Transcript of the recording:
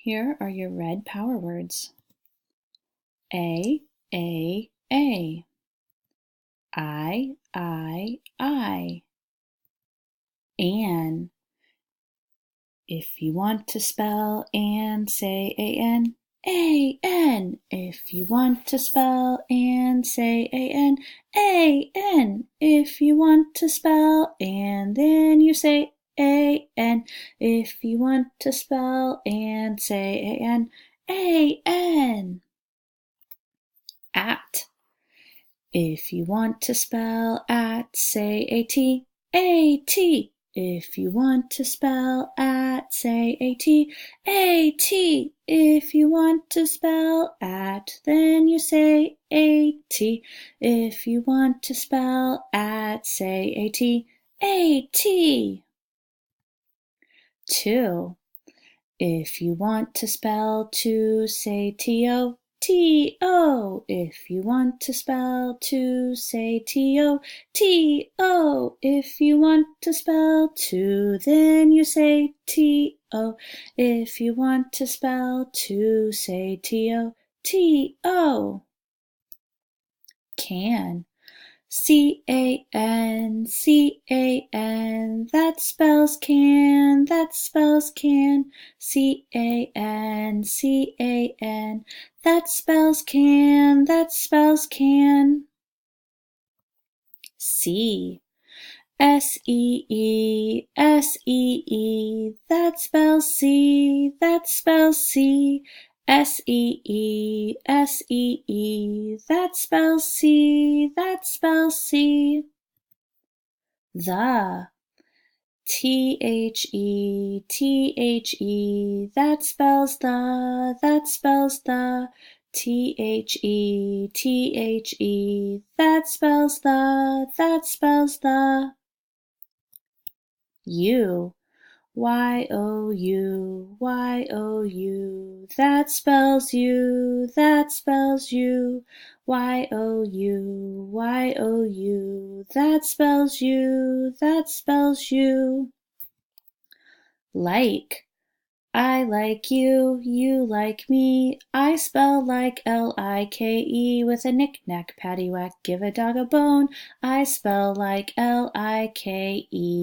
Here are your red power words. A, A, A. I, I. An. If you want to spell and say A-N, A-N. If you want to spell and say A-N, A-N. If you want to spell and then you say A-N. If you want to spell and say A-N, A-N. At. If you want to spell at, say A-T, A-T. If you want to spell at, say A-T, A-T. If you want to spell at, then you say A-T. If you want to spell at, say A-T, A-T. 2. If you want to spell to, say T-O, T-O. If you want to spell to, say T-O, T-O. If you want to spell to, then you say T-O. If you want to spell to, say T-O, T-O. Can. C-A-N, C-A-N, that spells can, that spells can. C-A-N, C-A-N, that spells can, that spells can. C. S-E-E, S-E-E, that spells see, that spells see. S-E-E, S-E-E, that spells see, that spells see. The. T-H-E, T-H-E, that spells the, that spells the. T-H-E, T-H-E, that spells the, that spells the. U. Y-O-U, Y-O-U, that spells you, that spells you. Y-O-U, Y-O-U, that spells you, that spells you. Like. I like you, you like me. I spell like L-I-K-E with a knick-knack, paddywhack, give a dog a bone. I spell like L-I-K-E.